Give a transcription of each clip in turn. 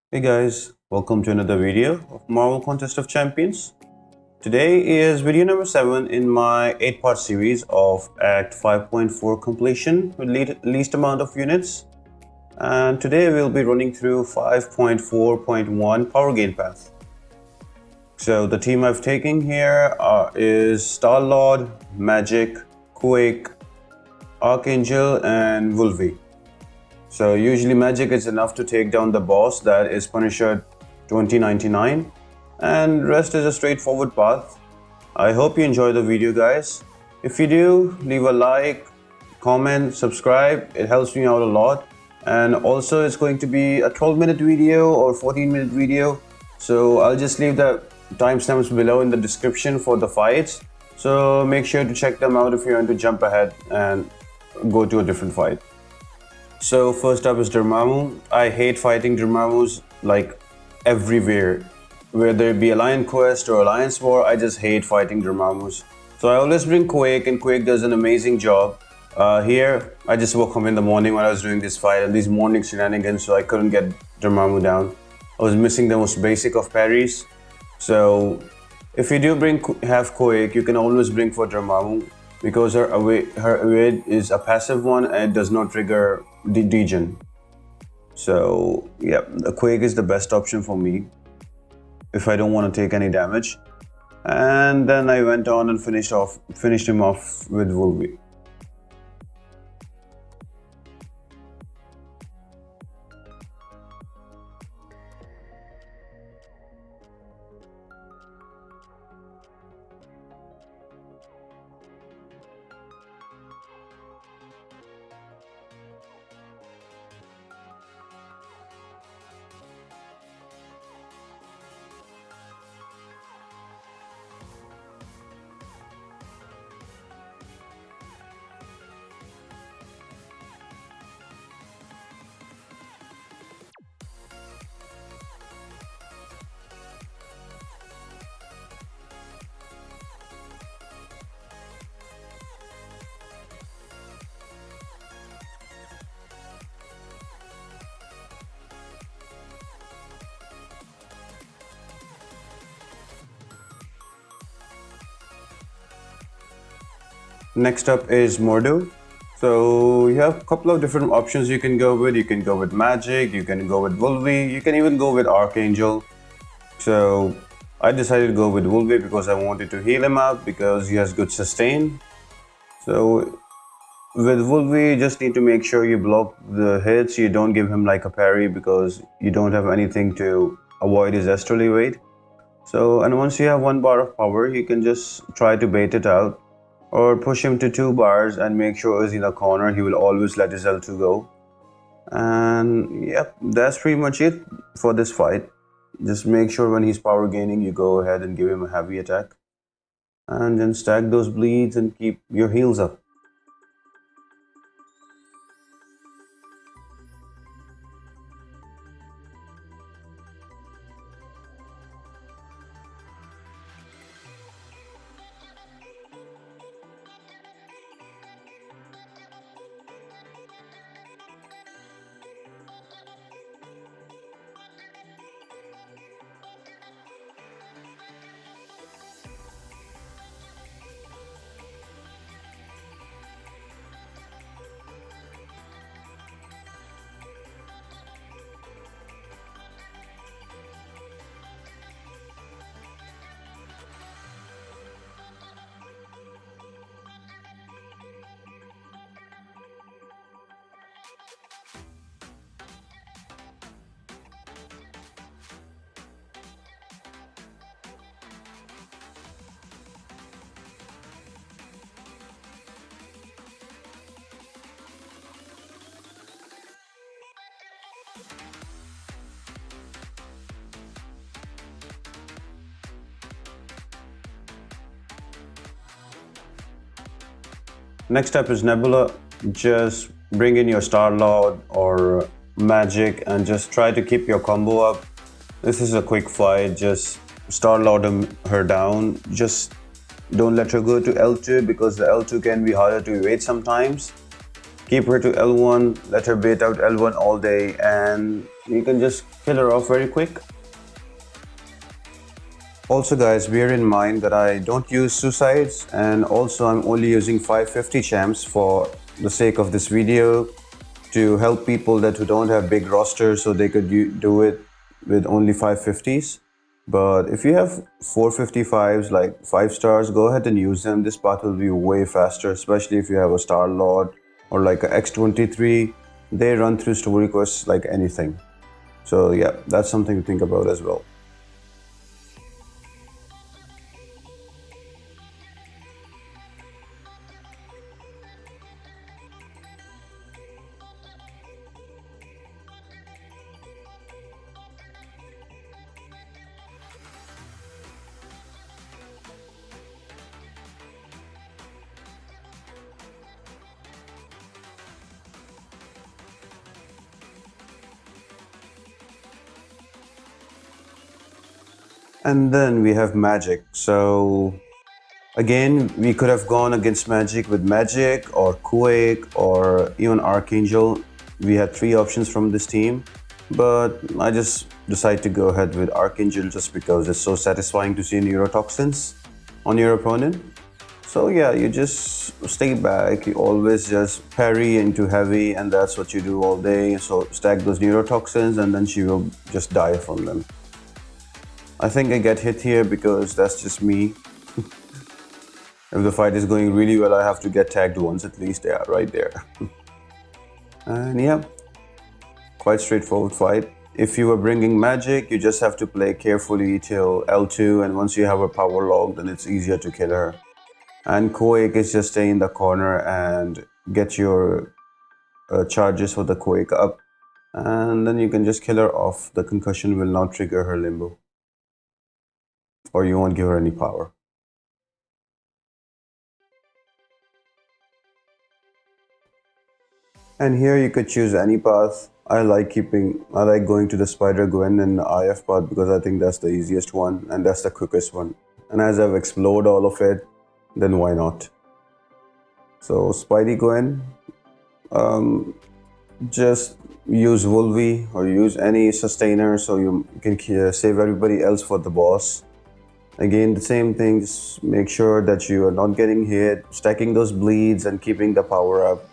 Hey guys, welcome to another video of Marvel Contest of Champions. Today is video number 7 in my 8-part series of Act 5.4 completion with least amount of units. And today we'll be running through 5.4.1 power gain path. So the team I've taken here is Star-Lord, Magik, Quake, Archangel and Wolvie. So usually Magik is enough to take down the boss, that is Punisher 2099, and rest is a straightforward path. I hope you enjoy the video guys. If you do, leave a like, comment, subscribe, it helps me out a lot. And also it's going to be a 12-minute video or 14-minute video, so I'll just leave the timestamps below in the description for the fights. So make sure to check them out if you want to jump ahead and go to a different fight. So first up is Dormamu. I hate fighting Dormamus like everywhere. Whether it be Alliance Quest or Alliance War, I just hate fighting Dormamus. So I always bring Quake and Quake does an amazing job. Here, I just woke up in the morning when I was doing this fight and these morning shenanigans, so I couldn't get Dormamu down. I was missing the most basic of parries. So if you do have Quake, you can always bring for Dormamu, because her evade is a passive one and it does not trigger the degen. So yeah, the Quake is the best option for me if I don't want to take any damage. And then I went on and finished him off with Wolvie. Next up is Mordo. So you have a couple of different options you can go with. You can go with Magik, you can go with Wolvie, you can even go with Archangel. So I decided to go with Wolvie because I wanted to heal him up because he has good sustain. So with Wolvie, you just need to make sure you block the hits, you don't give him like a parry because you don't have anything to avoid his astral evade. So, and once you have 1 bar of power, you can just try to bait it out or push him to 2 bars and make sure he's in a corner. He will always let his L2 go. And yep, that's pretty much it for this fight. Just make sure when he's power gaining, you go ahead and give him a heavy attack. And then stack those bleeds and keep your heals up. Next up is Nebula. Just bring in your Star-Lord or Magik and just try to keep your combo up. This is a quick fight, just Star-Lord her down. Just don't let her go to L2 because the L2 can be harder to evade sometimes. Keep her to L1, let her bait out L1 all day, and you can just kill her off very quick. Also guys, bear in mind that I don't use suicides, and also I'm only using 550 champs for the sake of this video to help people who don't have big rosters, so they could do it with only 550s. But if you have 455s, like 5 stars, go ahead and use them. This path will be way faster, especially if you have a Star Lord or like a X23. They run through story quests like anything. So yeah, that's something to think about as well. And then we have Magik. So again, we could have gone against Magik with Magik or Quake or even Archangel. We had 3 options from this team, but I just decided to go ahead with Archangel just because it's so satisfying to see neurotoxins on your opponent. So yeah, you just stay back, you always just parry into heavy, and that's what you do all day. So stack those neurotoxins and then she will just die from them. I think I get hit here because that's just me. If the fight is going really well, I have to get tagged once at least. Yeah, right there. And yeah, quite straightforward fight. If you are bringing Magik, you just have to play carefully till L2, and once you have a power log, then it's easier to kill her. And Quake is just stay in the corner and get your charges for the Quake up, and then you can just kill her off. The concussion will not trigger her limbo, or you won't give her any power. And here you could choose any path. I like going to the Spidergwen and IF path because I think that's the easiest one and that's the quickest one. And as I've explored all of it, then why not? So Spidergwen, just use Wolvie or use any sustainer so you can save everybody else for the boss. Again, the same thing, just make sure that you are not getting hit, stacking those bleeds and keeping the power up.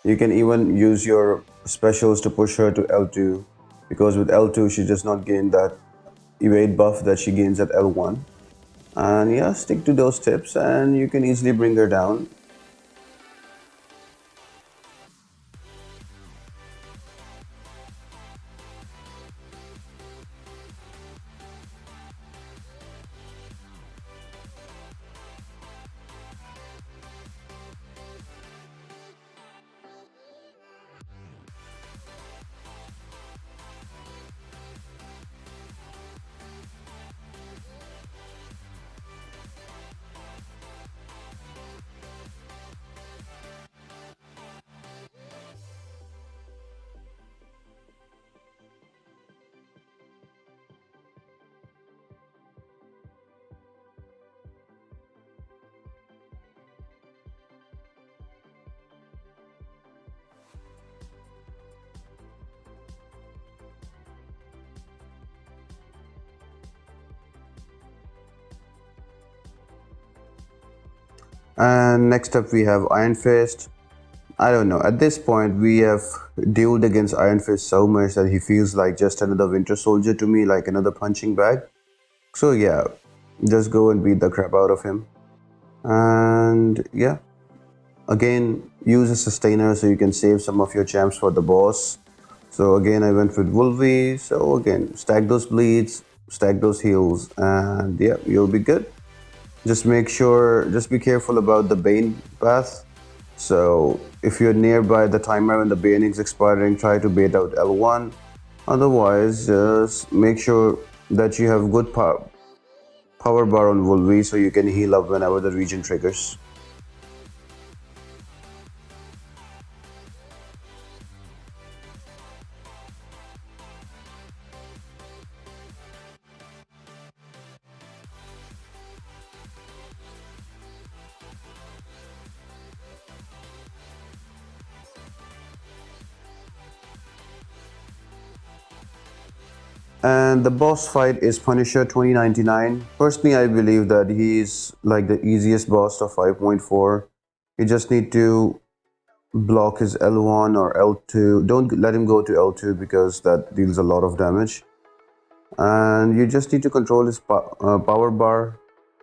You can even use your specials to push her to L2, because with L2 she does not gain that evade buff that she gains at L1. And yeah, stick to those tips and you can easily bring her down. And next up we have IronFIst. I don't know, at this point we have dueled against IronFIst so much that he feels like just another Winter Soldier to me, like another punching bag. So yeah, just go and beat the crap out of him. And yeah, again, use a sustainer so you can save some of your champs for the boss. So again, I went with Wolvie. So again, stack those bleeds, stack those heals, and yeah, you'll be good. Just be careful about the Bane path. So if you're nearby the timer when the Bane is expiring, try to bait out L1. Otherwise, just make sure that you have good power bar on Wolvie so you can heal up whenever the region triggers. And the boss fight is Punisher 2099. Personally, I believe that he's like the easiest boss of 5.4. You just need to block his L1 or L2. Don't let him go to L2 because that deals a lot of damage. And you just need to control his power bar.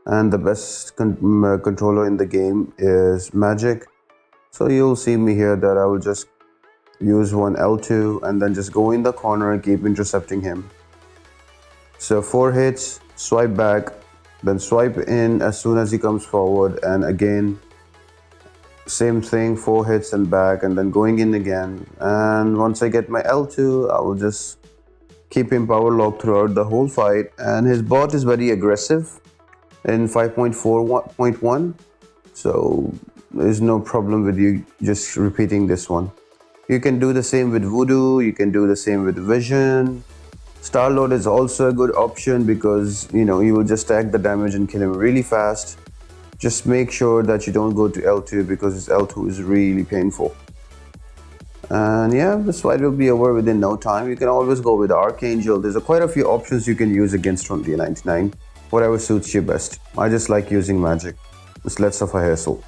And the best controller in the game is Magik. So you'll see me here that I will just use one L2 and then just go in the corner and keep intercepting him. So 4 hits, swipe back, then swipe in as soon as he comes forward, and again same thing, 4 hits and back, and then going in again. And once I get my L2, I will just keep him power locked throughout the whole fight. And his bot is very aggressive in 5.4.1, so there's no problem with you just repeating this one. You can do the same with Voodoo, you can do the same with Vision. Star-Lord is also a good option because, you know, you will just stack the damage and kill him really fast. Just make sure that you don't go to L2 because his L2 is really painful. And yeah, this fight will be over within no time. You can always go with Archangel. There's quite a few options you can use against 2099. Whatever suits you best. I just like using Magik. It's less of a hassle.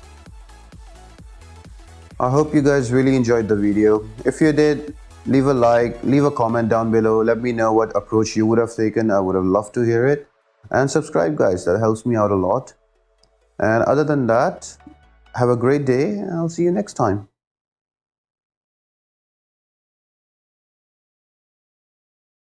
I hope you guys really enjoyed the video. If you did, leave a like, leave a comment down below. Let me know what approach you would have taken. I would have loved to hear it. And subscribe, guys. That helps me out a lot. And other than that, have a great day, and I'll see you next time.